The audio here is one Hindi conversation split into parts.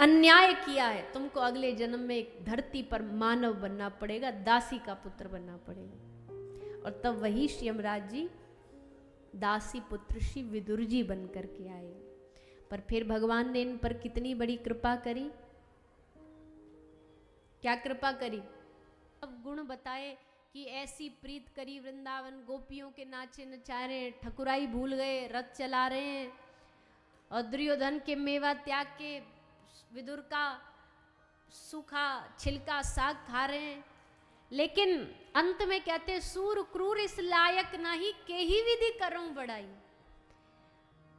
अन्याय किया है, तुमको अगले जन्म में एक धरती पर मानव बनना पड़ेगा, दासी का पुत्र बनना पड़ेगा। और तब वही श्री यमराज जी दासी पुत्र श्री विदुर जी बन करके आए। पर फिर भगवान ने इन पर कितनी बड़ी कृपा करी, क्या कृपा करी। अब गुण बताए कि ऐसी प्रीत करी वृंदावन, गोपियों के नाचे नचारे, ठकुराई भूल गए, रथ चला रहे हैं, और दुर्योधन के मेवा त्याग के विदुर का सूखा छिलका साग खा रहे हैं। लेकिन अंत में कहते सूर क्रूर इस लायक नहीं, के ही विधि करूं बड़ाई।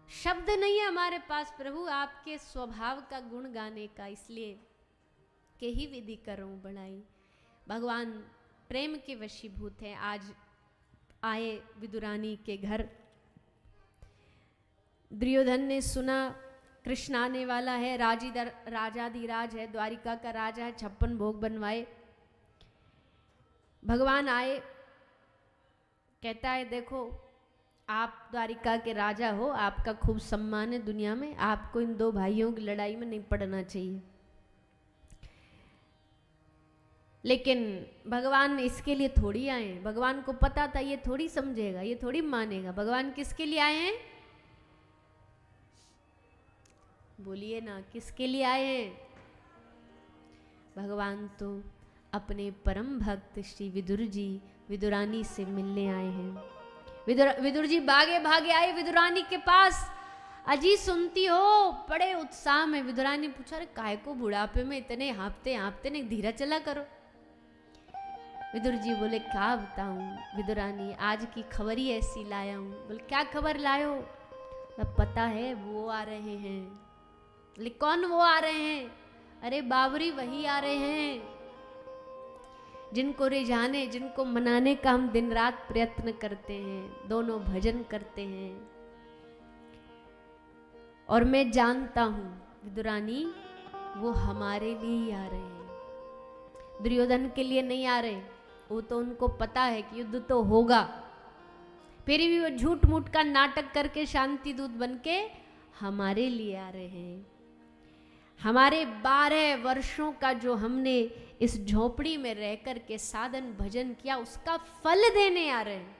शब्द नहीं है हमारे पास प्रभु आपके स्वभाव का गुण गाने का, इसलिए के ही विधि करूं बड़ाई। भगवान प्रेम के वशीभूत हैं। आज आए विदुरानी के घर, दुर्योधन ने सुना कृष्ण आने वाला है, राजाधिराज है, द्वारिका का राजा है, 56 भोग बनवाए। भगवान आए, कहता है देखो आप द्वारिका के राजा हो, आपका खूब सम्मान है दुनिया में, आपको इन दो भाइयों की लड़ाई में नहीं पड़ना चाहिए। लेकिन भगवान इसके लिए थोड़ी आए हैं, भगवान को पता था ये थोड़ी समझेगा, ये थोड़ी मानेगा। भगवान किसके लिए आए हैं, बोलिए ना, किसके लिए आए हैं। भगवान तो अपने परम भक्त श्री विदुर जी विदुरानी से मिलने आए हैं। विदुर जी भागे भागे आए विदुरानी के पास। अजी सुनती हो, बड़े उत्साह में। विदुरानी पूछा अरे काय को बुढ़ापे में इतने हाँपते हाँपते नहीं, धीरा चला करो। विदुर जी बोले क्या बताऊं विदुरानी, आज की खबर ही ऐसी लाया हूं। बोले क्या खबर लायो। अब पता है वो आ रहे हैं। बोले कौन वो आ रहे हैं। अरे बाबरी वही आ रहे हैं जिनको रिझाने, जिनको मनाने का हम दिन रात प्रयत्न करते हैं, दोनों भजन करते हैं। और मैं जानता हूं विदुरानी वो हमारे लिए ही आ रहे हैं, दुर्योधन के लिए नहीं आ रहे। वो तो उनको पता है कि युद्ध तो होगा, फिर भी वो झूठ मूठ का नाटक करके शांति दूत बनके हमारे लिए आ रहे हैं। हमारे 12 वर्षों का जो हमने इस झोपड़ी में रह कर के साधन भजन किया, उसका फल देने आ रहे हैं।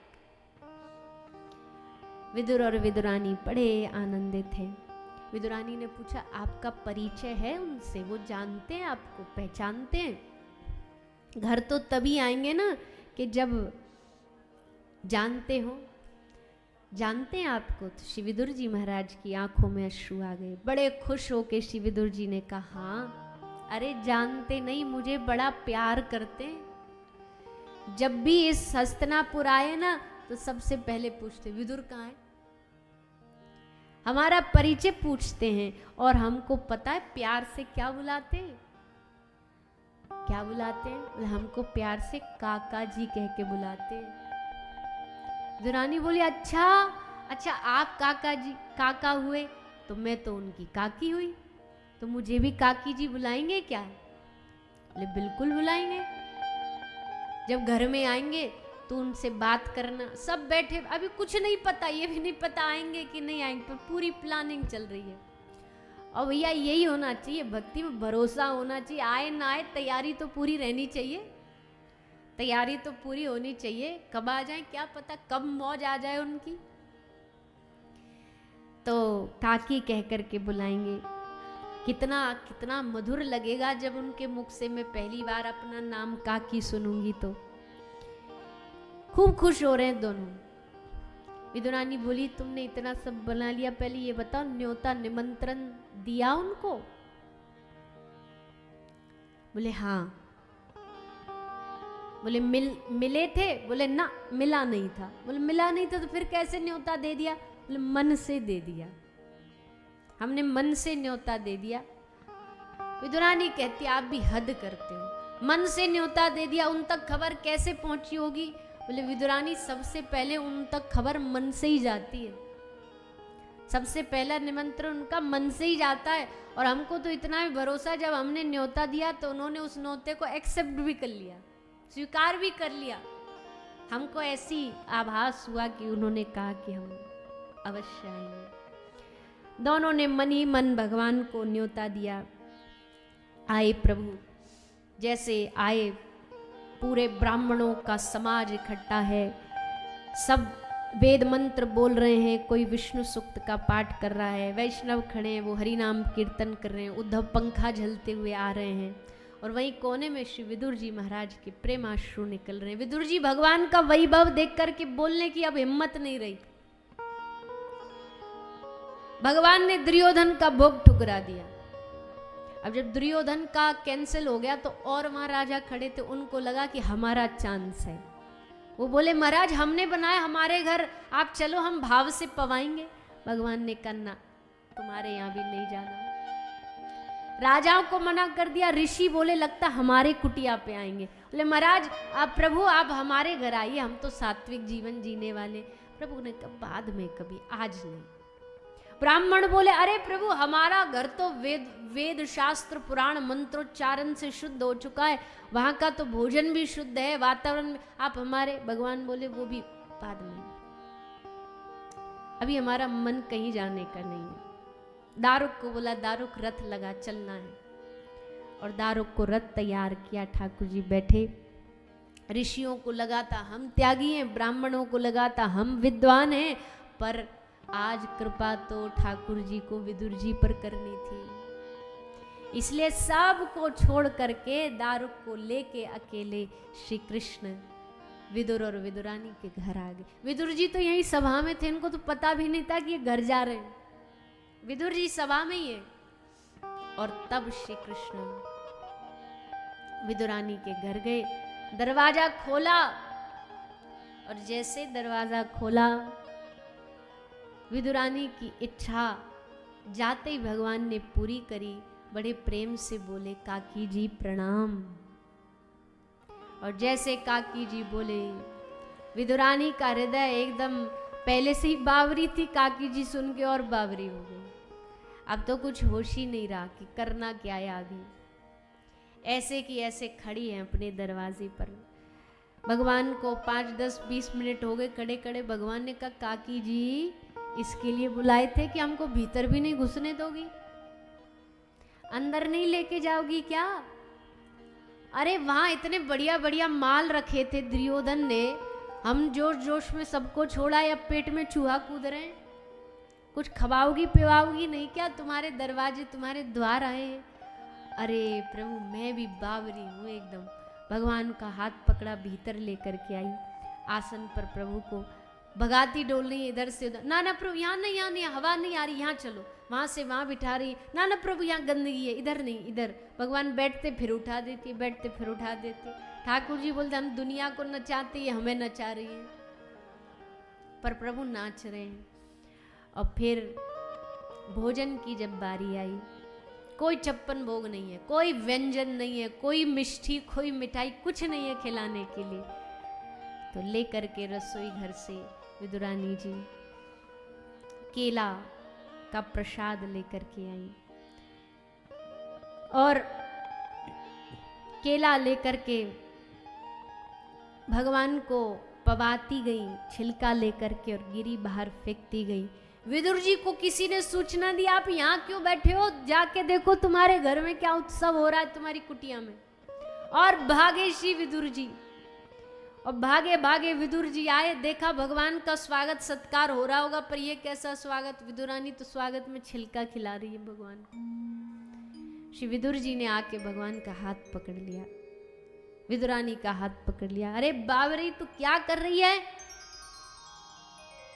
विदुर और विदुरानी बड़े आनंदित थे। विदुरानी ने पूछा आपका परिचय है उनसे, वो जानते हैं आपको, पहचानते हैं। घर तो तभी आएंगे ना कि जब जानते हो। जानते हैं आपको। तो श्री विदुर जी महाराज की आंखों में अश्रु आ गए। बड़े खुश होके श्री विदुर जी ने कहा हाँ, अरे जानते नहीं, मुझे बड़ा प्यार करते। जब भी इस हस्तिनापुर आए ना तो सबसे पहले पूछते विदुर कहाँ है, हमारा परिचय पूछते हैं। और हमको पता है प्यार से क्या बुलाते हैं, क्या बुलाते हैं, हमको प्यार से काका जी कह के बुलाते हैं। दुरानी बोली अच्छा अच्छा, आप काका जी काका हुए तो मैं तो उनकी काकी हुई, तो मुझे भी काकी जी बुलाएंगे क्या। बोले बिल्कुल बुलाएंगे, जब घर में आएंगे तो उनसे बात करना। सब बैठे, अभी कुछ नहीं पता, ये भी नहीं पता आएंगे कि नहीं आएंगे, पर पूरी प्लानिंग चल रही है। और भैया यही होना चाहिए, भक्ति में भरोसा होना चाहिए। आए ना आए तैयारी तो पूरी रहनी चाहिए, तैयारी तो पूरी होनी चाहिए। कब आ जाए क्या पता, कब मौज आ जाए उनकी। तो काकी कह करके बुलाएंगे। कितना कितना मधुर लगेगा जब उनके मुख से मैं पहली बार अपना नाम काकी सुनूंगी। तो खूब खुश हो रहे हैं दोनों। विदुरानी बोली तुमने इतना सब बना लिया, पहले ये बताओ न्योता निमंत्रण दिया उनको। बोले हाँ। बोले मिले थे। बोले ना मिला नहीं था। बोले मिला नहीं था तो फिर कैसे न्योता दे दिया। बोले मन से दे दिया, हमने मन से न्योता दे दिया। विदुरानी कहती आप भी हद करते हो, मन से न्योता दे दिया, उन तक खबर कैसे पहुंची होगी। बोले विदुरानी सबसे पहले उन तक खबर मन से ही जाती है, सबसे पहला निमंत्रण उनका मन से ही जाता है। और हमको तो इतना भी भरोसा, जब हमने न्योता दिया तो उन्होंने उस न्योते को एक्सेप्ट भी कर लिया, स्वीकार भी कर लिया। हमको ऐसी आभास हुआ कि उन्होंने कहा कि हम अवश्य आएंगे। दोनों ने मन ही मन भगवान को न्योता दिया। आए प्रभु, जैसे आए पूरे ब्राह्मणों का समाज इकट्ठा है, सब वेद मंत्र बोल रहे हैं, कोई विष्णु सूक्त का पाठ कर रहा है, वैष्णव खड़े हैं वो हरि नाम कीर्तन कर रहे हैं, उद्धव पंखा झलते हुए आ रहे हैं, और वहीं कोने में श्री विदुर जी महाराज के प्रेमाश्रु निकल रहे हैं। विदुर जी भगवान का वैभव देख करके बोलने की अब हिम्मत नहीं रही। भगवान ने दुर्योधन का भोग ठुकरा दिया। अब जब दुर्योधन का कैंसिल हो गया तो और वहां राजा खड़े थे, उनको लगा कि हमारा चांस है। वो बोले महाराज हमने बनाया हमारे घर, आप चलो हम भाव से पवाएंगे। भगवान ने कहा तुम्हारे यहाँ भी नहीं जाना। राजाओं को मना कर दिया। ऋषि बोले लगता हमारे कुटिया पे आएंगे। बोले महाराज आप प्रभु आप हमारे घर आइए, हम तो सात्विक जीवन जीने वाले। प्रभु ने कहा बाद में कभी, आज नहीं। ब्राह्मण बोले अरे प्रभु हमारा घर तो वेद शास्त्र पुराण मंत्रोच्चारण से शुद्ध हो चुका है, वहां का तो भोजन भी शुद्ध है, वातावरण में आप हमारे। भगवान बोले वो भी बाद में, अभी हमारा मन कहीं जाने का नहीं है। दारुक को बोला दारुक रथ लगा चलना है, और दारुक को रथ तैयार किया। ठाकुर जी बैठे। ऋषियों को लगा था हम त्यागी हैं, ब्राह्मणों को लगा था हम विद्वान हैं, पर आज कृपा तो ठाकुर जी को विदुर जी पर करनी थी, इसलिए सब को छोड़ करके दारुक को लेके अकेले श्री कृष्ण विदुर और विदुरानी के घर आ गए। विदुर जी तो यही सभा में थे, इनको तो पता भी नहीं था कि ये घर जा रहे हैं। विदुर जी सभा में ही है। और तब श्री कृष्ण विदुरानी के घर गए, दरवाजा खोला, और जैसे दरवाजा खोला विदुरानी की इच्छा जाते ही भगवान ने पूरी करी। बड़े प्रेम से बोले काकी जी प्रणाम। और जैसे काकी जी बोले, विदुरानी का हृदय एकदम पहले से ही बावरी थी, काकी जी सुन के और बावरी हो गई। अब तो कुछ होश ही नहीं रहा कि करना क्या है आगे। ऐसे की ऐसे खड़ी है अपने दरवाजे पर। भगवान को 5, 10, 20 मिनट हो गए खड़े खड़े। भगवान ने कहा काकी जी इसके लिए बुलाए थे कि हमको भीतर भी नहीं घुसने दोगी, अंदर नहीं लेके जाओगी क्या? अरे वहां इतने बढ़िया बढ़िया माल रखे थे दुर्योधन ने, हम जोश जोश में सबको छोड़ा, या पेट में चूहा कूद रहे हैं। कुछ खवाओगी पिवाओगी नहीं क्या? तुम्हारे दरवाजे तुम्हारे द्वार आए हैं। अरे प्रभु मैं भी बावरी हूँ एकदम। भगवान का हाथ पकड़ा, भीतर लेकर के आई। आसन पर प्रभु को भगाती डोल रही है इधर से उधर। ना ना प्रभु यहाँ नहीं, यहाँ नहीं, हवा नहीं आ रही, यहाँ चलो। वहां से वहां बिठा रही। ना ना प्रभु यहाँ गंदगी है, इधर नहीं इधर। भगवान बैठते फिर उठा देती, बैठते फिर उठा देते। ठाकुर जी बोलते हम दुनिया को नचाते हैं, हमें नचा रही है। पर प्रभु नाच रहे हैं। और फिर भोजन की जब बारी आई, कोई 56 भोग नहीं है, कोई व्यंजन नहीं है, कोई मिष्टी कोई मिठाई कुछ नहीं है खिलाने के लिए। तो लेकर के रसोई घर से विदुरानी जी केला का प्रसाद लेकर के आई, और केला लेकर के भगवान को पवाती गई, छिलका लेकर के, और गिरी बाहर फेंकती गई। विदुर जी को किसी ने सूचना दी आप यहाँ क्यों बैठे हो, जाके देखो तुम्हारे घर में क्या उत्सव हो रहा है तुम्हारी कुटिया में। और भागे श्री विदुर जी, और भागे भागे विदुर जी आए, देखा भगवान का स्वागत सत्कार हो रहा होगा, पर ये कैसा स्वागत। विदुरानी तो स्वागत में छिलका खिला रही है भगवान को। श्री विदुर जी ने आके भगवान का हाथ पकड़ लिया, विदुरानी का हाथ पकड़ लिया। अरे बावरी तू क्या कर रही है?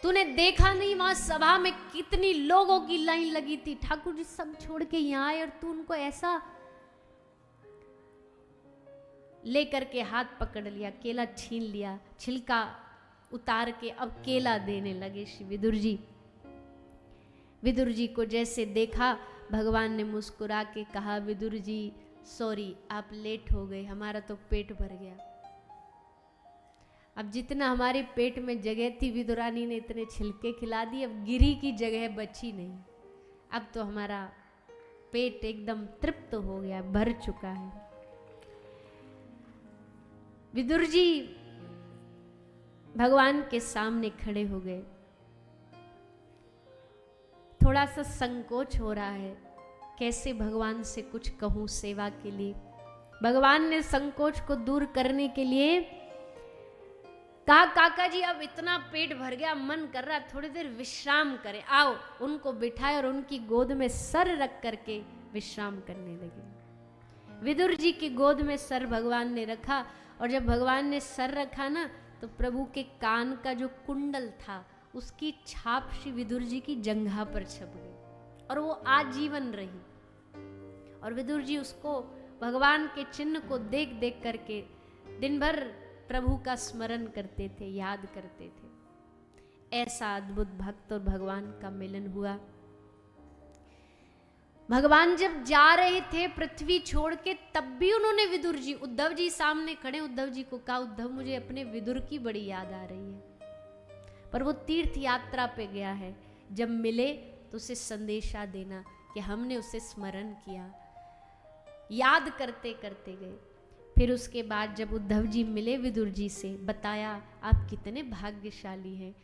तूने देखा नहीं वहां सभा में कितनी लोगों की लाइन लगी थी, ठाकुर जी सब छोड़ के यहाँ आए, और तू उनको ऐसा लेकर के हाथ पकड़ लिया, केला छीन लिया, छिलका उतार के अब केला देने लगे श्री विदुर जी। विदुर जी को जैसे देखा, भगवान ने मुस्कुरा के कहा विदुर जी सॉरी आप लेट हो गए, हमारा तो पेट भर गया। अब जितना हमारे पेट में जगह थी विदुरानी ने इतने छिलके खिला दिए, अब गिरी की जगह बची नहीं। अब तो हमारा पेट एकदम तृप्त हो गया, भर चुका है। विदुर जी भगवान के सामने खड़े हो गए। थोड़ा सा संकोच हो रहा है कैसे भगवान से कुछ कहूँ सेवा के लिए। भगवान ने संकोच को दूर करने के लिए कहा, काका जी अब इतना पेट भर गया, मन कर रहा थोड़ी देर विश्राम करें, आओ। उनको बिठाए और उनकी गोद में सर रख करके विश्राम करने लगे। विदुर जी की गोद में सर भगवान ने रखा, और जब भगवान ने सर रखा ना, तो प्रभु के कान का जो कुंडल था उसकी छाप श्री विदुर जी की जंघा पर छप गई, और वो आजीवन रही। और विदुर जी उसको, भगवान के चिन्ह को देख देख करके दिन भर प्रभु का स्मरण करते थे, याद करते थे। ऐसा अद्भुत भक्त और भगवान का मिलन हुआ। भगवान जब जा रहे थे पृथ्वी छोड़ के, तब भी उन्होंने विदुर जी, उद्धव जी सामने खड़े, उद्धव जी को कहा, उद्धव मुझे अपने विदुर की बड़ी याद आ रही है। पर वो तीर्थ यात्रा पे गया है, जब मिले तो उसे संदेशा देना कि हमने उसे स्मरण किया। याद करते करते गए। फिर उसके बाद जब उद्धव जी मिले विदुर जी से, बताया आप कितने भाग्यशाली हैं,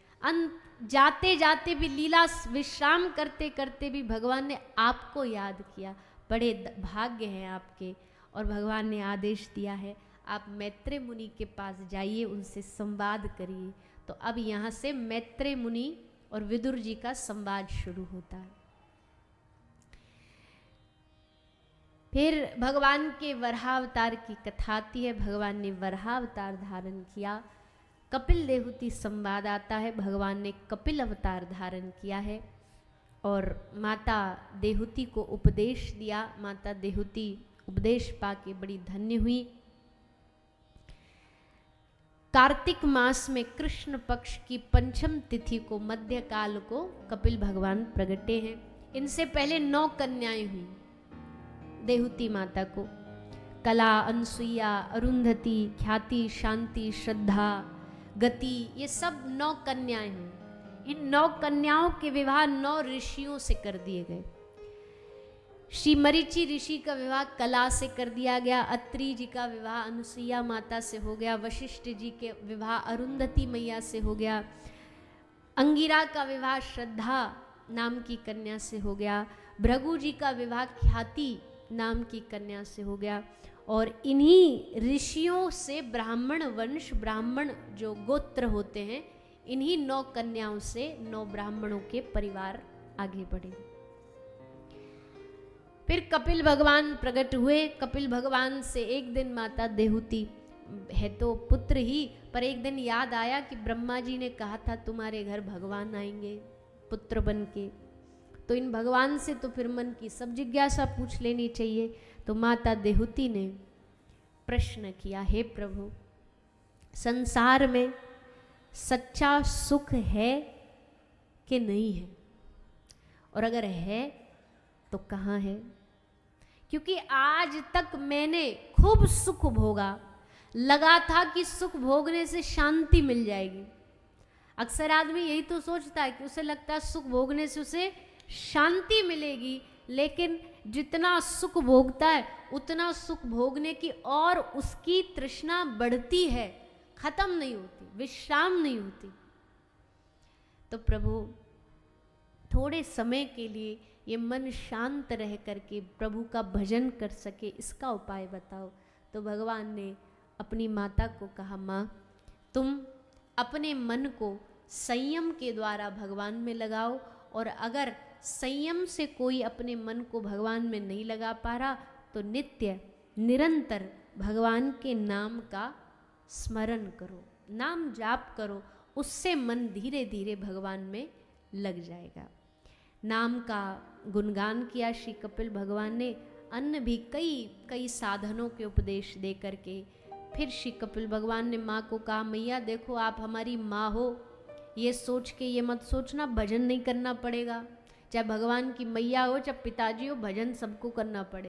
जाते जाते भी, लीला विश्राम करते करते भी भगवान ने आपको याद किया, बड़े भाग्य हैं आपके। और भगवान ने आदेश दिया है आप मैत्रेय मुनि के पास जाइए, उनसे संवाद करिए। तो अब यहाँ से मैत्रेय मुनि और विदुर जी का संवाद शुरू होता है। फिर भगवान के वराहावतार की कथा आती है। भगवान ने वराहावतार धारण किया। कपिल देहुति संवाद आता है, भगवान ने कपिल अवतार धारण किया है और माता देहुति को उपदेश दिया। माता देहुति उपदेश पाके बड़ी धन्य हुई। कार्तिक मास में कृष्ण पक्ष की पंचम तिथि को, मध्यकाल को कपिल भगवान प्रगटे हैं। इनसे पहले 9 कन्याएं हुई देहुति माता को। कला, अनसुईया, अरुंधति, ख्याति, शांति, श्रद्धा, गति, ये सब 9 कन्याएं हुई। इन 9 कन्याओं के विवाह 9 ऋषियों से कर दिए गए। श्री मरीचि ऋषि का विवाह कला से कर दिया गया, अत्रि जी का विवाह अनुसुईया माता से हो गया, वशिष्ठ जी के विवाह अरुंधति मैया से हो गया, अंगिरा का विवाह श्रद्धा नाम की कन्या से हो गया, भृगु जी का विवाह ख्याति नाम की कन्या से हो गया। और इन्हीं ऋषियों से ब्राह्मण वंश, ब्राह्मण जो गोत्र होते हैं, इन्हीं 9 कन्याओं से 9 ब्राह्मणों के परिवार आगे बढ़े। फिर कपिल भगवान प्रकट हुए। कपिल भगवान से एक दिन माता देहुति, है तो पुत्र ही, पर एक दिन याद आया कि ब्रह्मा जी ने कहा था तुम्हारे घर भगवान आएंगे पुत्र बन के, तो इन भगवान से तो फिर मन की सब जिज्ञासा पूछ लेनी चाहिए। तो माता देहुति ने प्रश्न किया, हे प्रभु, संसार में सच्चा सुख है कि नहीं है, और अगर है तो कहाँ है? क्योंकि आज तक मैंने खूब सुख भोगा, लगा था कि सुख भोगने से शांति मिल जाएगी। अक्सर आदमी यही तो सोचता है कि उसे लगता है सुख भोगने से उसे शांति मिलेगी, लेकिन जितना सुख भोगता है उतना सुख भोगने की और उसकी तृष्णा बढ़ती है, खत्म नहीं होती, विश्राम नहीं होती। तो प्रभु थोड़े समय के लिए ये मन शांत रह करके प्रभु का भजन कर सके, इसका उपाय बताओ। तो भगवान ने अपनी माता को कहा, माँ तुम अपने मन को संयम के द्वारा भगवान में लगाओ, और अगर संयम से कोई अपने मन को भगवान में नहीं लगा पा रहा तो नित्य निरंतर भगवान के नाम का स्मरण करो, नाम जाप करो, उससे मन धीरे धीरे भगवान में लग जाएगा। नाम का गुणगान किया श्री कपिल भगवान ने। अन्य भी कई साधनों के उपदेश दे करके फिर श्री कपिल भगवान ने माँ को कहा, मैया देखो आप हमारी माँ हो, ये सोच के ये मत सोचना भजन नहीं करना पड़ेगा। चाहे भगवान की मैया हो चाहे पिताजी हो, भजन सबको करना पड़ेगा।